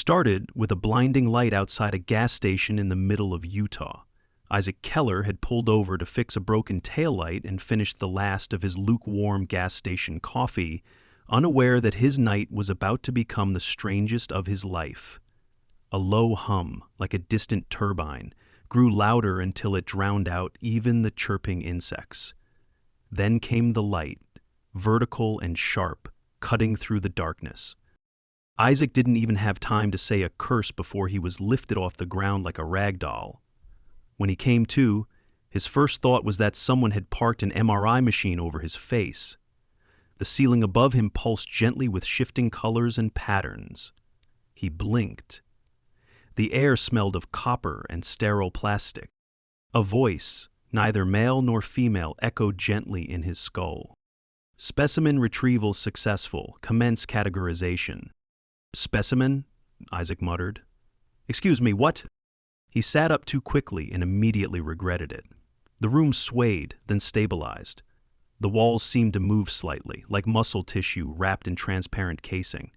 started with a blinding light outside a gas station in the middle of Utah. Isaac Keller had pulled over to fix a broken taillight and finished the last of his lukewarm gas station coffee, unaware that his night was about to become the strangest of his life. A low hum, like a distant turbine, grew louder until it drowned out even the chirping insects. Then came the light, vertical and sharp, cutting through the darkness. Isaac didn't even have time to say a curse before he was lifted off the ground like a rag doll. When he came to, his first thought was that someone had parked an MRI machine over his face. The ceiling above him pulsed gently with shifting colors and patterns. He blinked. The air smelled of copper and sterile plastic. A voice, neither male nor female, echoed gently in his skull. Specimen retrieval successful. Commence categorization. Specimen? Isaac muttered. Excuse me, what? He sat up too quickly and immediately regretted it. The room swayed, then stabilized. The walls seemed to move slightly, like muscle tissue wrapped in transparent casing.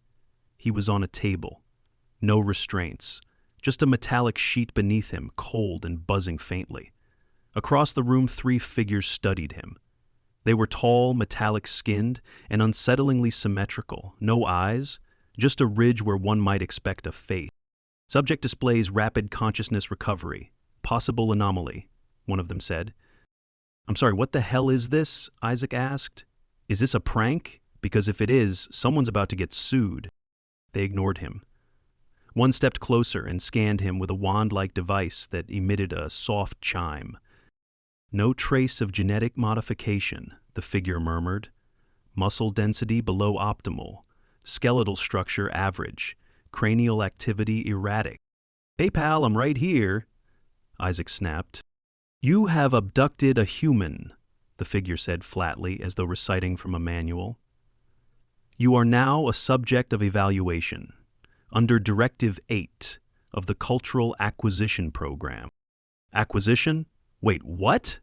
He was on a table. No restraints. Just a metallic sheet beneath him, cold and buzzing faintly. Across the room, 3 figures studied him. They were tall, metallic-skinned, and unsettlingly symmetrical. No eyes, just a ridge where one might expect a face. Subject displays rapid consciousness recovery. Possible anomaly, one of them said. I'm sorry, what the hell is this? Isaac asked. Is this a prank? Because if it is, someone's about to get sued. They ignored him. One stepped closer and scanned him with a wand-like device that emitted a soft chime. No trace of genetic modification, the figure murmured. Muscle density below optimal. Skeletal structure average. Cranial activity erratic. Hey pal, I'm right here, Isaac snapped. You have abducted a human, the figure said flatly as though reciting from a manual. You are now a subject of evaluation, under Directive 8 of the Cultural Acquisition Program. Acquisition? Wait, what?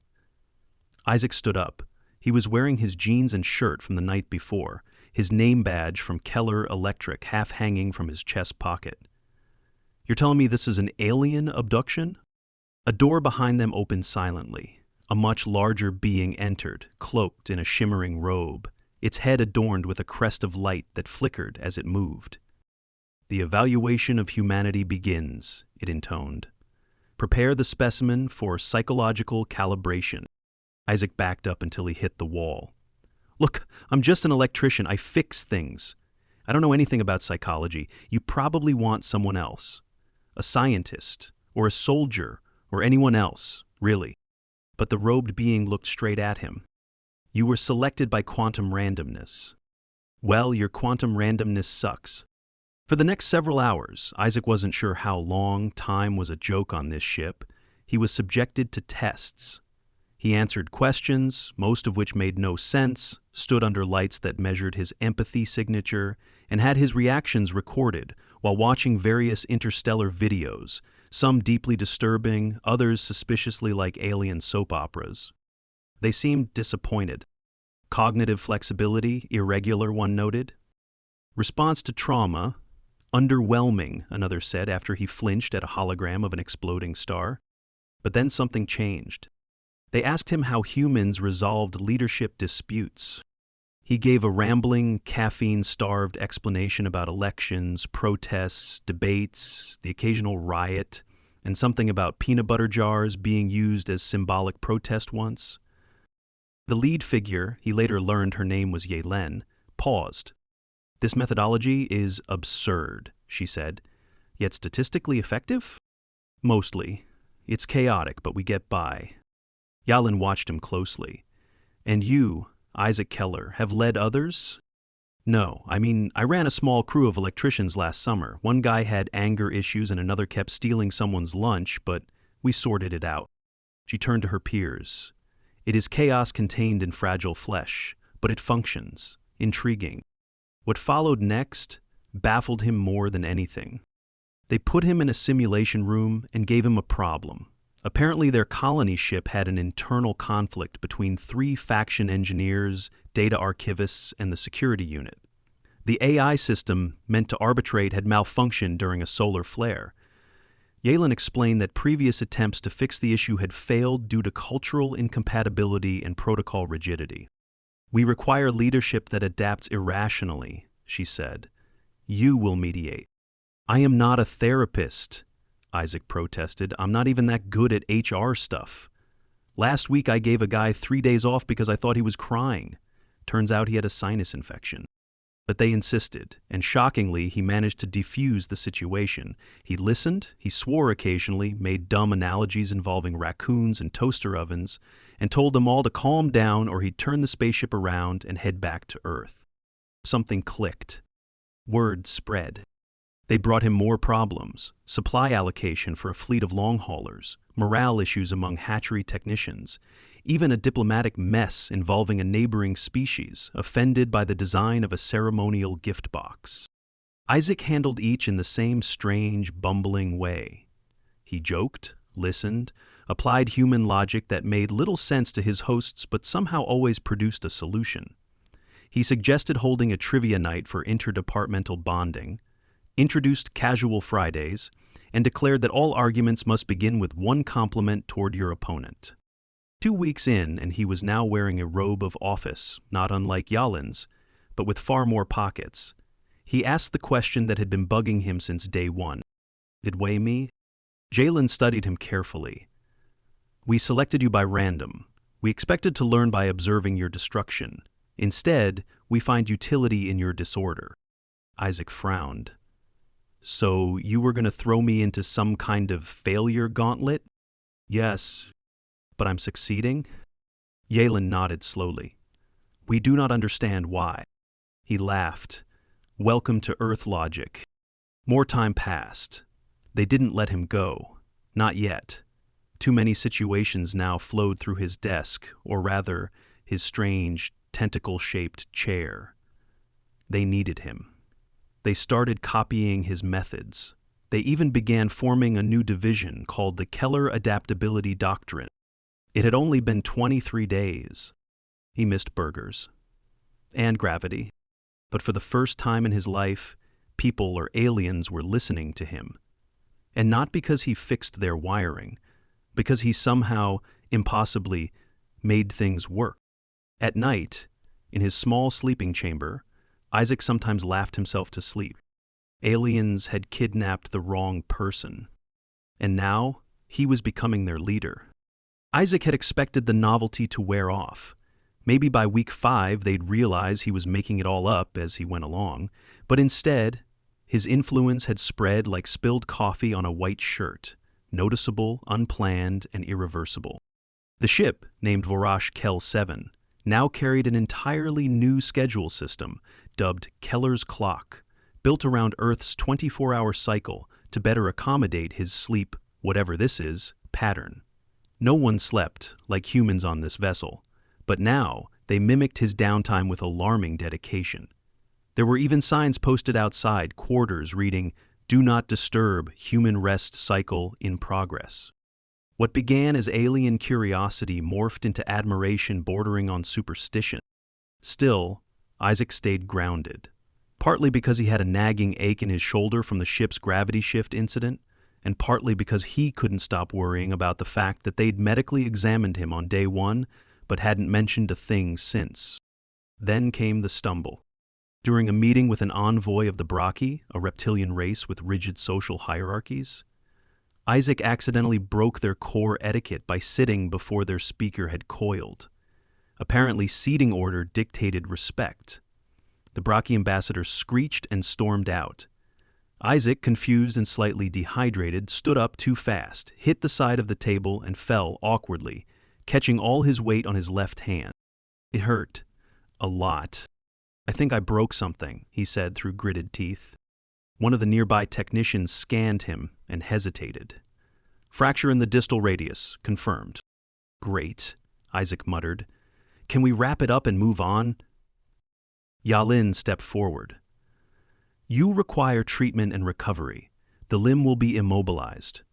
Isaac stood up. He was wearing his jeans and shirt from the night before, his name badge from Keller Electric half hanging from his chest pocket. You're telling me this is an alien abduction? A door behind them opened silently. A much larger being entered, cloaked in a shimmering robe, its head adorned with a crest of light that flickered as it moved. The evaluation of humanity begins, it intoned. Prepare the specimen for psychological calibration. Isaac backed up until he hit the wall. Look, I'm just an electrician. I fix things. I don't know anything about psychology. You probably want someone else. A scientist, or a soldier, or anyone else, really. But the robed being looked straight at him. You were selected by quantum randomness. Well, your quantum randomness sucks. For the next several hours, Isaac wasn't sure how long time was a joke on this ship. He was subjected to tests. He answered questions, most of which made no sense, stood under lights that measured his empathy signature, and had his reactions recorded while watching various interstellar videos, some deeply disturbing, others suspiciously like alien soap operas. They seemed disappointed. Cognitive flexibility, irregular, one noted. Response to trauma, underwhelming, another said after he flinched at a hologram of an exploding star. But then something changed. They asked him how humans resolved leadership disputes. He gave a rambling, caffeine-starved explanation about elections, protests, debates, the occasional riot, and something about peanut butter jars being used as symbolic protest once. The lead figure, he later learned her name was Yelen, paused. This methodology is absurd, she said, yet statistically effective? Mostly. It's chaotic, but we get by. Yalen watched him closely. And you, Isaac Keller, have led others? No, I ran a small crew of electricians last summer. One guy had anger issues and another kept stealing someone's lunch, but we sorted it out. She turned to her peers. It is chaos contained in fragile flesh, but it functions. Intriguing. What followed next baffled him more than anything. They put him in a simulation room and gave him a problem. Apparently their colony ship had an internal conflict between 3 faction engineers, data archivists, and the security unit. The AI system meant to arbitrate had malfunctioned during a solar flare. Yalen explained that previous attempts to fix the issue had failed due to cultural incompatibility and protocol rigidity. "We require leadership that adapts irrationally," she said. "You will mediate." "I am not a therapist," Isaac protested. "I'm not even that good at HR stuff. Last week I gave a guy 3 days off because I thought he was crying. Turns out he had a sinus infection." But they insisted, and shockingly, he managed to defuse the situation. He listened, he swore occasionally, made dumb analogies involving raccoons and toaster ovens, and told them all to calm down or he'd turn the spaceship around and head back to Earth. Something clicked. Word spread. They brought him more problems: supply allocation for a fleet of long haulers, morale issues among hatchery technicians, even a diplomatic mess involving a neighboring species offended by the design of a ceremonial gift box. Isaac handled each in the same strange, bumbling way. He joked, listened, applied human logic that made little sense to his hosts but somehow always produced a solution. He suggested holding a trivia night for interdepartmental bonding, introduced casual Fridays, and declared that all arguments must begin with one compliment toward your opponent. 2 weeks in, and he was now wearing a robe of office, not unlike Yalin's, but with far more pockets. He asked the question that had been bugging him since day one. "Did weigh me?" Jalen studied him carefully. "We selected you by random. We expected to learn by observing your destruction. Instead, we find utility in your disorder." Isaac frowned. "So you were going to throw me into some kind of failure gauntlet?" "Yes. But I'm succeeding?" Yalen nodded slowly. "We do not understand why." He laughed. "Welcome to Earth logic." More time passed. They didn't let him go. Not yet. Too many situations now flowed through his desk, or rather, his strange, tentacle-shaped chair. They needed him. They started copying his methods. They even began forming a new division called the Keller Adaptability Doctrine. It had only been 23 days. He missed burgers. And gravity. But for the first time in his life, people or aliens were listening to him. And not because he fixed their wiring, because he somehow, impossibly, made things work. At night, in his small sleeping chamber, Isaac sometimes laughed himself to sleep. Aliens had kidnapped the wrong person. And now, he was becoming their leader. Isaac had expected the novelty to wear off. Maybe by week 5 they'd realize he was making it all up as he went along, but instead, his influence had spread like spilled coffee on a white shirt, noticeable, unplanned, and irreversible. The ship, named Vorash Kel 7, now carried an entirely new schedule system, dubbed Keller's Clock, built around Earth's 24-hour cycle to better accommodate his sleep, whatever this is, pattern. No one slept, like humans on this vessel, but now they mimicked his downtime with alarming dedication. There were even signs posted outside quarters reading, "Do not disturb, human rest cycle in progress." What began as alien curiosity morphed into admiration bordering on superstition. Still, Isaac stayed grounded, partly because he had a nagging ache in his shoulder from the ship's gravity shift incident, and partly because he couldn't stop worrying about the fact that they'd medically examined him on day 1, but hadn't mentioned a thing since. Then came the stumble. During a meeting with an envoy of the Braki, a reptilian race with rigid social hierarchies, Isaac accidentally broke their core etiquette by sitting before their speaker had coiled. Apparently, seating order dictated respect. The Braki ambassador screeched and stormed out. Isaac, confused and slightly dehydrated, stood up too fast, hit the side of the table, and fell awkwardly, catching all his weight on his left hand. It hurt. A lot. "I think I broke something," he said through gritted teeth. One of the nearby technicians scanned him and hesitated. "Fracture in the distal radius, confirmed." "Great," Isaac muttered. "Can we wrap it up and move on?" Yalin stepped forward. "You require treatment and recovery. The limb will be immobilized.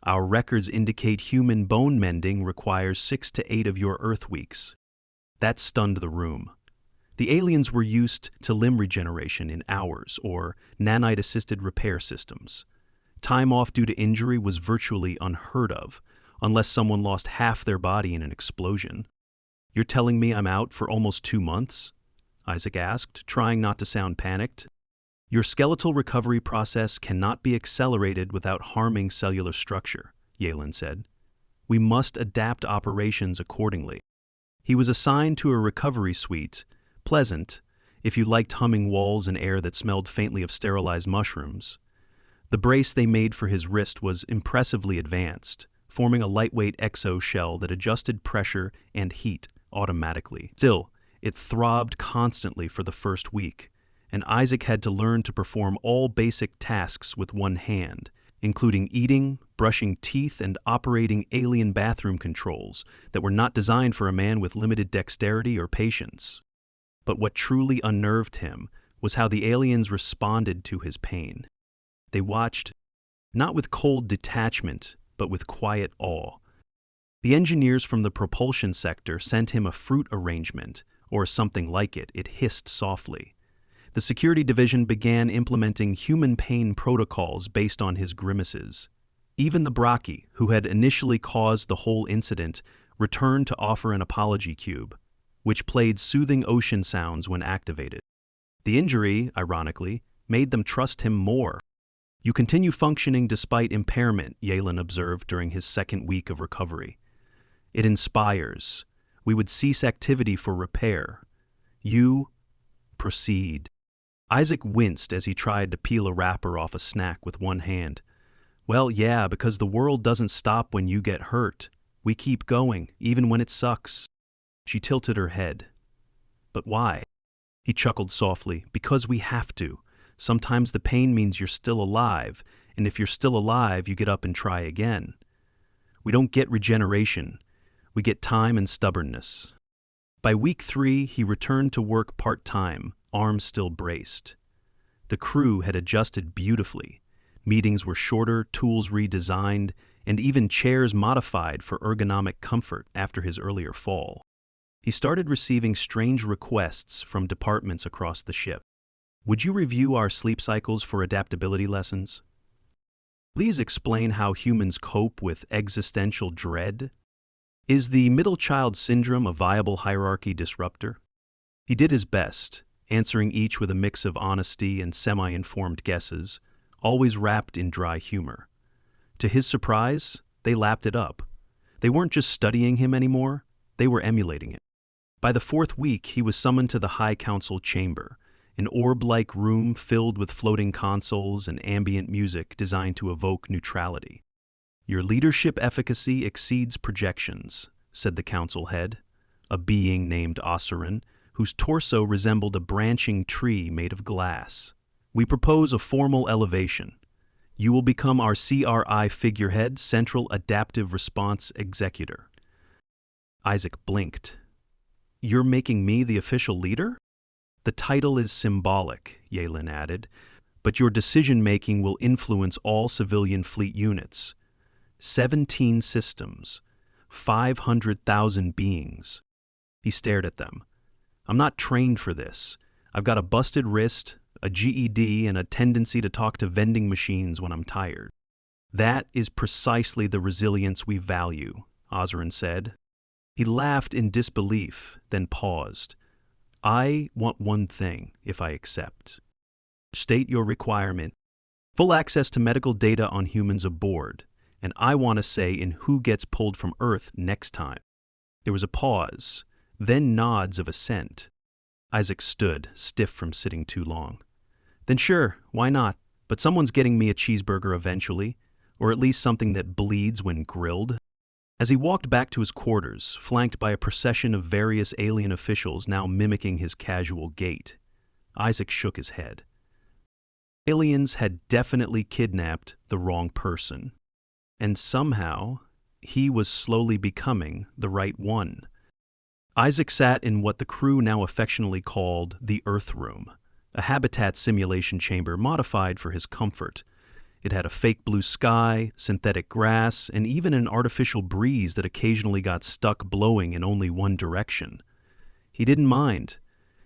Our records indicate human bone mending requires 6 to 8 of your Earth weeks." That stunned the room. The aliens were used to limb regeneration in hours or nanite-assisted repair systems. Time off due to injury was virtually unheard of, unless someone lost half their body in an explosion. "You're telling me I'm out for almost 2 months?" Isaac asked, trying not to sound panicked. "Your skeletal recovery process cannot be accelerated without harming cellular structure," Yalen said. "We must adapt operations accordingly." He was assigned to a recovery suite, pleasant, if you liked humming walls and air that smelled faintly of sterilized mushrooms. The brace they made for his wrist was impressively advanced, forming a lightweight exo shell that adjusted pressure and heat automatically. Still, it throbbed constantly for the first week, and Isaac had to learn to perform all basic tasks with one hand, including eating, brushing teeth, and operating alien bathroom controls that were not designed for a man with limited dexterity or patience. But what truly unnerved him was how the aliens responded to his pain. They watched, not with cold detachment, but with quiet awe. The engineers from the propulsion sector sent him a fruit arrangement, or something like it. It hissed softly. The security division began implementing human pain protocols based on his grimaces. Even the Brockie, who had initially caused the whole incident, returned to offer an apology cube, which played soothing ocean sounds when activated. The injury, ironically, made them trust him more. "You continue functioning despite impairment," Yalen observed during his second week of recovery. "It inspires. We would cease activity for repair. You proceed." Isaac winced as he tried to peel a wrapper off a snack with one hand. "Well, yeah, because the world doesn't stop when you get hurt. We keep going, even when it sucks." She tilted her head. "But why?" He chuckled softly. "Because we have to. Sometimes the pain means you're still alive, and if you're still alive, you get up and try again. We don't get regeneration. We get time and stubbornness." By week 3, he returned to work part-time, arms still braced. The crew had adjusted beautifully. Meetings were shorter, tools redesigned, and even chairs modified for ergonomic comfort after his earlier fall. He started receiving strange requests from departments across the ship. "Would you review our sleep cycles for adaptability lessons? Please explain how humans cope with existential dread. Is the middle child syndrome a viable hierarchy disruptor?" He did his best, answering each with a mix of honesty and semi-informed guesses, always wrapped in dry humor. To his surprise, they lapped it up. They weren't just studying him anymore, they were emulating it. By the 4th week, he was summoned to the High Council chamber, an orb-like room filled with floating consoles and ambient music designed to evoke neutrality. "Your leadership efficacy exceeds projections," said the council head, a being named Osserin, whose torso resembled a branching tree made of glass. "We propose a formal elevation. You will become our CRI figurehead, Central Adaptive Response Executor." Isaac blinked. "You're making me the official leader?" "The title is symbolic," Yalen added, "but your decision-making will influence all civilian fleet units. 17 systems, 500,000 beings." He stared at them. "I'm not trained for this. I've got a busted wrist, a GED, and a tendency to talk to vending machines when I'm tired." "That is precisely the resilience we value," Osserin said. He laughed in disbelief, then paused. "I want one thing, if I accept. State your requirement. Full access to medical data on humans aboard, and I want a say in who gets pulled from Earth next time." There was a pause, then nods of assent. Isaac stood, stiff from sitting too long. "Then sure, why not? But someone's getting me a cheeseburger eventually, or at least something that bleeds when grilled." As he walked back to his quarters, flanked by a procession of various alien officials now mimicking his casual gait, Isaac shook his head. Aliens had definitely kidnapped the wrong person, and somehow he was slowly becoming the right one. Isaac sat in what the crew now affectionately called the Earth Room, a habitat simulation chamber modified for his comfort. It had a fake blue sky, synthetic grass, and even an artificial breeze that occasionally got stuck blowing in only one direction. He didn't mind.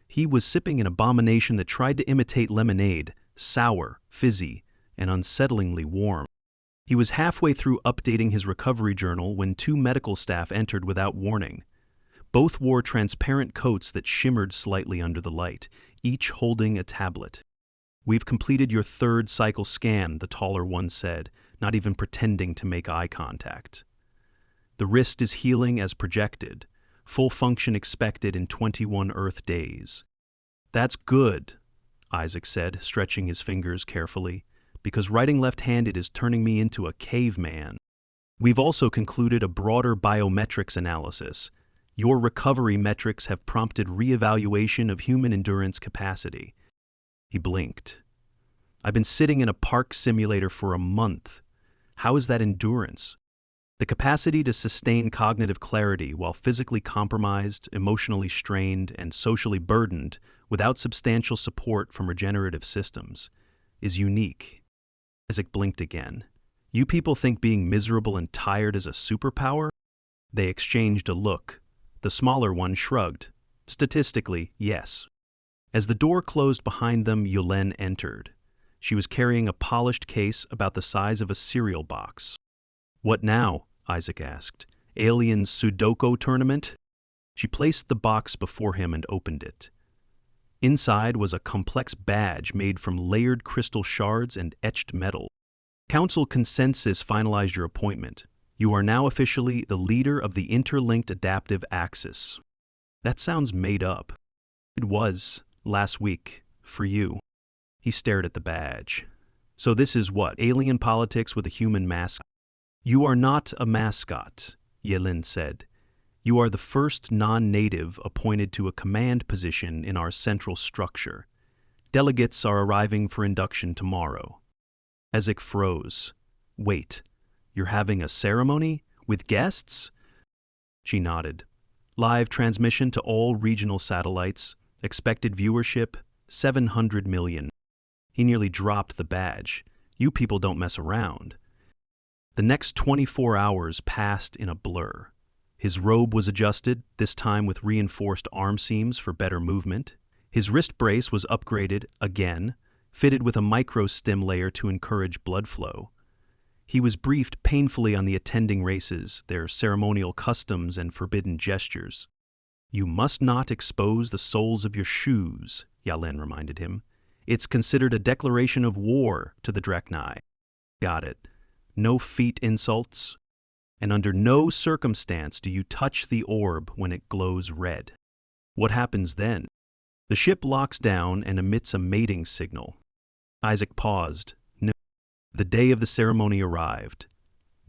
He was sipping an abomination that tried to imitate lemonade, sour, fizzy, and unsettlingly warm. He was halfway through updating his recovery journal when two medical staff entered without warning. Both wore transparent coats that shimmered slightly under the light, each holding a tablet. "We've completed your third cycle scan," the taller one said, not even pretending to make eye contact. "The wrist is healing as projected. Full function expected in 21 Earth days." "That's good," Isaac said, stretching his fingers carefully, "because writing left-handed is turning me into a caveman. We've also concluded a broader biometrics analysis. Your recovery metrics have prompted reevaluation of human endurance capacity." He blinked. "I've been sitting in a park simulator for a month. How is that endurance? The capacity to sustain cognitive clarity while physically compromised, emotionally strained, and socially burdened without substantial support from regenerative systems is unique." Isaac blinked again. "You people think being miserable and tired is a superpower?" They exchanged a look. The smaller one shrugged. "Statistically, yes." As the door closed behind them, Yulin entered. She was carrying a polished case about the size of a cereal box. "What now?" Isaac asked. "Alien Sudoku tournament?" She placed the box before him and opened it. Inside was a complex badge made from layered crystal shards and etched metal. "Council consensus finalized your appointment. You are now officially the leader of the interlinked adaptive axis." "That sounds made up." "It was, last week, for you." He stared at the badge. "So this is what, alien politics with a human mascot?" "You are not a mascot," Yelin said. "You are the first non-native appointed to a command position in our central structure. Delegates are arriving for induction tomorrow." Isaac froze. "Wait, you're having a ceremony? With guests?" She nodded. "Live transmission to all regional satellites. Expected viewership, 700 million. He nearly dropped the badge. "You people don't mess around." The next 24 hours passed in a blur. His robe was adjusted, this time with reinforced arm seams for better movement. His wrist brace was upgraded again, fitted with a micro-stim layer to encourage blood flow. He was briefed painfully on the attending races, their ceremonial customs and forbidden gestures. "You must not expose the soles of your shoes," Yalen reminded him. "It's considered a declaration of war to the Dreknai." "Got it. No feet insults. And under no circumstance do you touch the orb when it glows red." "What happens then?" "The ship locks down and emits a mating signal." Isaac paused. No. The day of the ceremony arrived.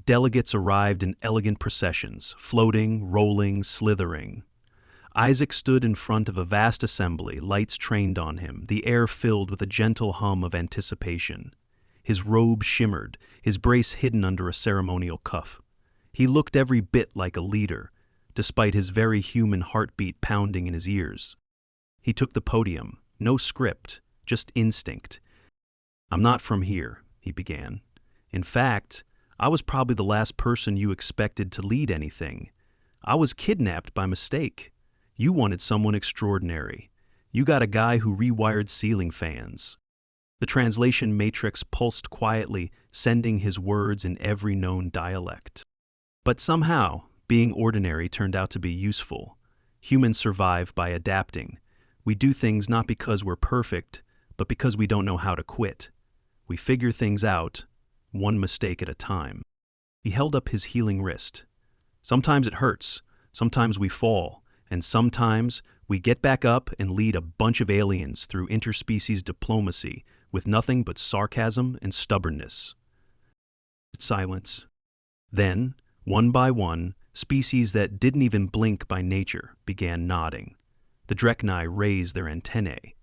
Delegates arrived in elegant processions, floating, rolling, slithering. Isaac stood in front of a vast assembly, lights trained on him, the air filled with a gentle hum of anticipation. His robe shimmered, his brace hidden under a ceremonial cuff. He looked every bit like a leader, despite his very human heartbeat pounding in his ears. He took the podium, no script, just instinct. "I'm not from here," he began. "In fact, I was probably the last person you expected to lead anything. I was kidnapped by mistake. You wanted someone extraordinary. You got a guy who rewired ceiling fans." The translation matrix pulsed quietly, sending his words in every known dialect. But somehow, being ordinary turned out to be useful. Humans survive by adapting. We do things not because we're perfect, but because we don't know how to quit. We figure things out, one mistake at a time. He held up his healing wrist. "Sometimes it hurts, sometimes we fall, and sometimes we get back up and lead a bunch of aliens through interspecies diplomacy with nothing but sarcasm and stubbornness." Silence. Then, one by one, species that didn't even blink by nature began nodding. The Dreknai raised their antennae.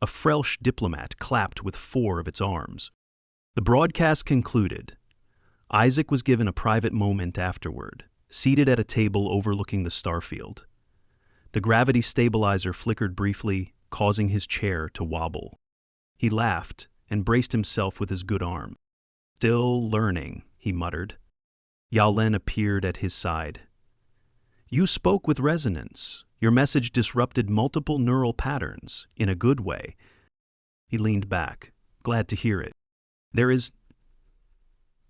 A Frelsh diplomat clapped with 4 of its arms. The broadcast concluded. Isaac was given a private moment afterward, seated at a table overlooking the starfield. The gravity stabilizer flickered briefly, causing his chair to wobble. He laughed and braced himself with his good arm. "Still learning," he muttered. Yalen appeared at his side. "You spoke with resonance. Your message disrupted multiple neural patterns, in a good way. He leaned back, glad to hear it. There is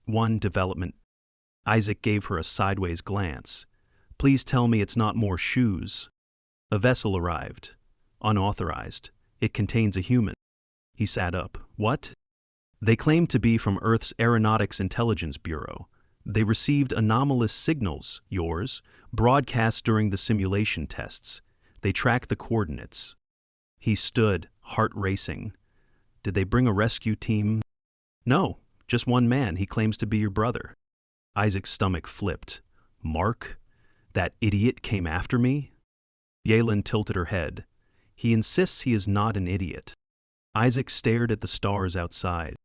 one development. Isaac gave her a sideways glance. Please tell me it's not more shoes. A vessel arrived. Unauthorized. It contains a human. He sat up. What? They claim to be from Earth's Aeronautics Intelligence Bureau. They received anomalous signals, yours, broadcast during the simulation tests. They track the coordinates. He stood, heart racing. Did they bring a rescue team? No, just one man. He claims to be your brother. Isaac's stomach flipped. Mark? That idiot came after me? Yalen tilted her head. He insists he is not an idiot. Isaac stared at the stars outside.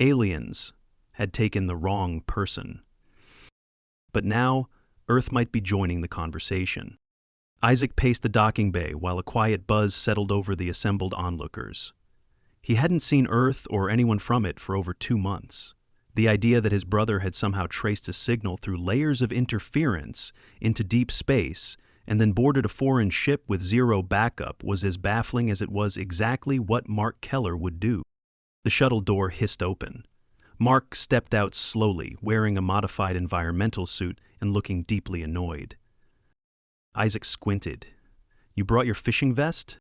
Aliens had taken the wrong person. But now, Earth might be joining the conversation. Isaac paced the docking bay while a quiet buzz settled over the assembled onlookers. He hadn't seen Earth or anyone from it for over 2 months. The idea that his brother had somehow traced a signal through layers of interference into deep space and then boarded a foreign ship with zero backup was as baffling as it was exactly what Mark Keller would do. The shuttle door hissed open. Mark stepped out slowly, wearing a modified environmental suit and looking deeply annoyed. Isaac squinted. You brought your fishing vest?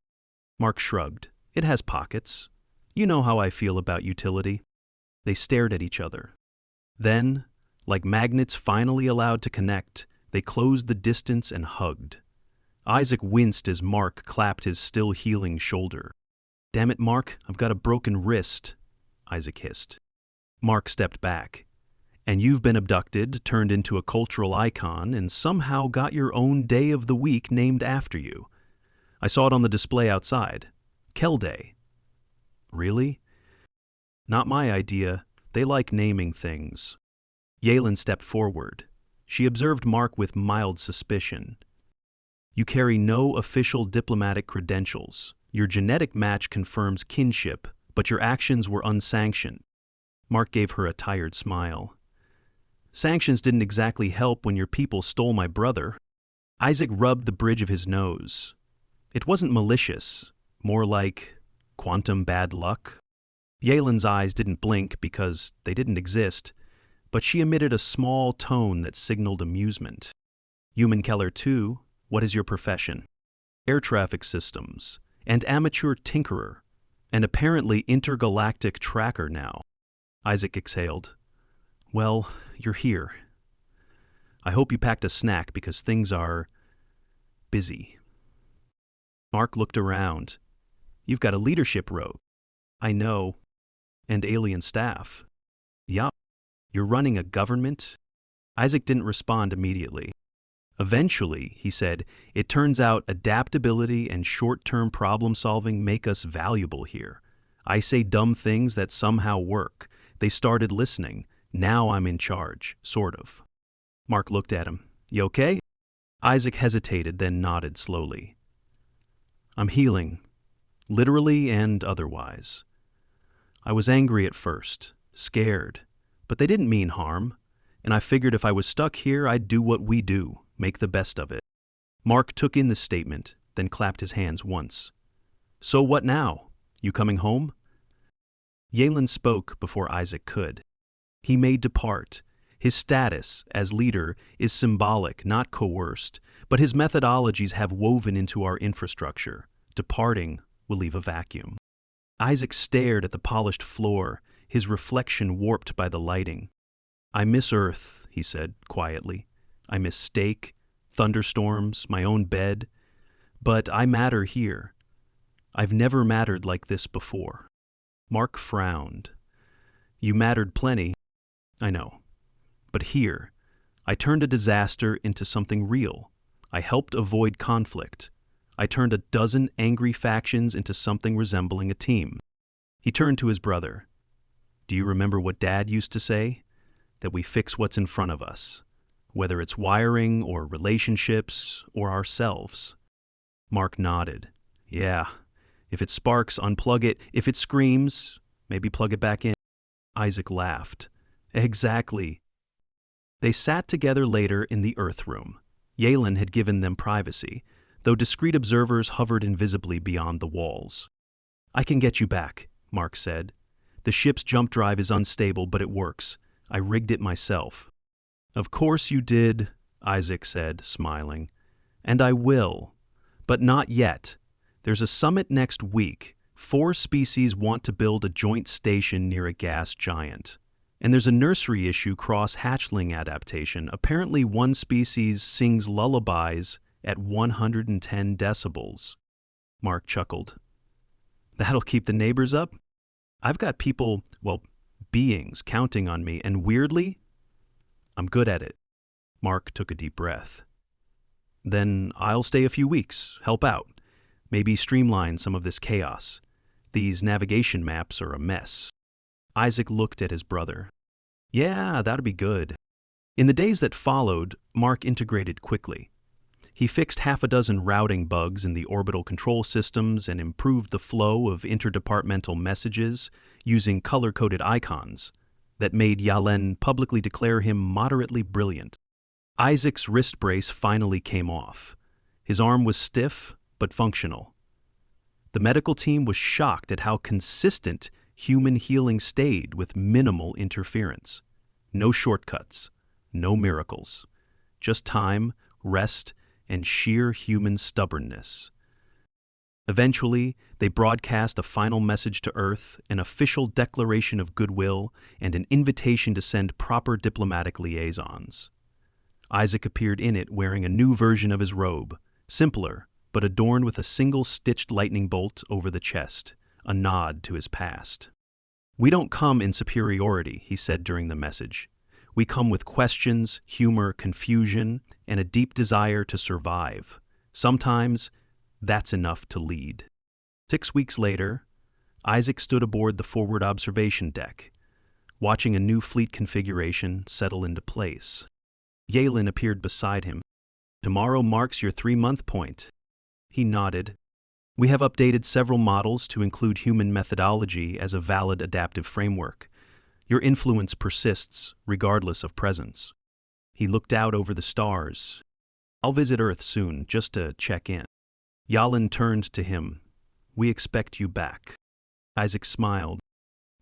Mark shrugged. It has pockets. You know how I feel about utility. They stared at each other. Then, like magnets finally allowed to connect, they closed the distance and hugged. Isaac winced as Mark clapped his still healing shoulder. Damn it, Mark, I've got a broken wrist, Isaac hissed. Mark stepped back. And you've been abducted, turned into a cultural icon, and somehow got your own day of the week named after you. I saw it on the display outside. Kell Day. Really? Not my idea. They like naming things. Yalen stepped forward. She observed Mark with mild suspicion. You carry no official diplomatic credentials. Your genetic match confirms kinship, but your actions were unsanctioned. Mark gave her a tired smile. Sanctions didn't exactly help when your people stole my brother. Isaac rubbed the bridge of his nose. It wasn't malicious, more like quantum bad luck. Yalen's eyes didn't blink because they didn't exist, but she emitted a small tone that signaled amusement. Human Keller, too, what is your profession? Air traffic systems, and amateur tinkerer, and apparently intergalactic tracker now. Isaac exhaled. Well, you're here. I hope you packed a snack because things are busy. Mark looked around. You've got a leadership robe. I know. And alien staff. Yup. You're running a government? Isaac didn't respond immediately. Eventually, he said, it turns out adaptability and short-term problem-solving make us valuable here. I say dumb things that somehow work. They started listening. Now I'm in charge, sort of. Mark looked at him. You okay? Isaac hesitated, then nodded slowly. I'm healing, literally and otherwise. I was angry at first, scared, but they didn't mean harm, and I figured if I was stuck here, I'd do what we do, make the best of it. Mark took in the statement, then clapped his hands once. So what now? You coming home? Yalen spoke before Isaac could. He may depart. His status as leader is symbolic, not coerced, but his methodologies have woven into our infrastructure. Departing will leave a vacuum. Isaac stared at the polished floor, his reflection warped by the lighting. I miss Earth, he said quietly. I miss steak, thunderstorms, my own bed. But I matter here. I've never mattered like this before. Mark frowned. You mattered plenty. I know. But here, I turned a disaster into something real. I helped avoid conflict. I turned a dozen angry factions into something resembling a team. He turned to his brother. Do you remember what Dad used to say? That we fix what's in front of us, whether it's wiring or relationships or ourselves. Mark nodded. Yeah. If it sparks, unplug it. If it screams, maybe plug it back in. Isaac laughed. Exactly. They sat together later in the Earth room. Yalen had given them privacy, though discreet observers hovered invisibly beyond the walls. "I can get you back," Mark said. "The ship's jump drive is unstable, but it works. I rigged it myself." "Of course you did," Isaac said, smiling. "And I will. But not yet. There's a summit next week. 4 species want to build a joint station near a gas giant. And there's a nursery issue cross-hatchling adaptation. Apparently one species sings lullabies at 110 decibels. Mark chuckled. "That'll keep the neighbors up? I've got people, beings, counting on me, and weirdly, I'm good at it." Mark took a deep breath. "Then I'll stay a few weeks, help out, maybe streamline some of this chaos. These navigation maps are a mess." Isaac looked at his brother. "Yeah, that'd be good." In the days that followed, Mark integrated quickly. He fixed half a dozen routing bugs in the orbital control systems and improved the flow of interdepartmental messages using color-coded icons that made Yalen publicly declare him moderately brilliant. Isaac's wrist brace finally came off. His arm was stiff, but functional. The medical team was shocked at how consistent human healing stayed with minimal interference. No shortcuts, no miracles. Just time, rest, and sheer human stubbornness. Eventually, they broadcast a final message to Earth, an official declaration of goodwill, and an invitation to send proper diplomatic liaisons. Isaac appeared in it wearing a new version of his robe, simpler, but adorned with a single stitched lightning bolt over the chest, a nod to his past. "We don't come in superiority," he said during the message. "We come with questions, humor, confusion, and a deep desire to survive. Sometimes, that's enough to lead." 6 weeks later, Isaac stood aboard the forward observation deck, watching a new fleet configuration settle into place. Yalen appeared beside him. "Tomorrow marks your 3-month point." He nodded. "We have updated several models to include human methodology as a valid adaptive framework. Your influence persists, regardless of presence." He looked out over the stars. "I'll visit Earth soon, just to check in." Yalen turned to him. "We expect you back." Isaac smiled.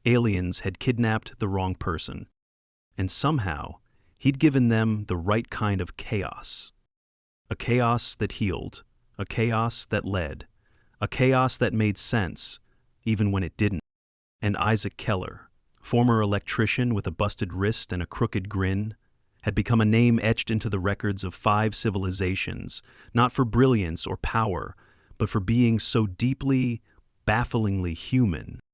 Aliens had kidnapped the wrong person. And somehow, he'd given them the right kind of chaos. A chaos that healed, a chaos that led, a chaos that made sense, even when it didn't. And Isaac Keller, former electrician with a busted wrist and a crooked grin, had become a name etched into the records of 5 civilizations, not for brilliance or power, but for being so deeply, bafflingly human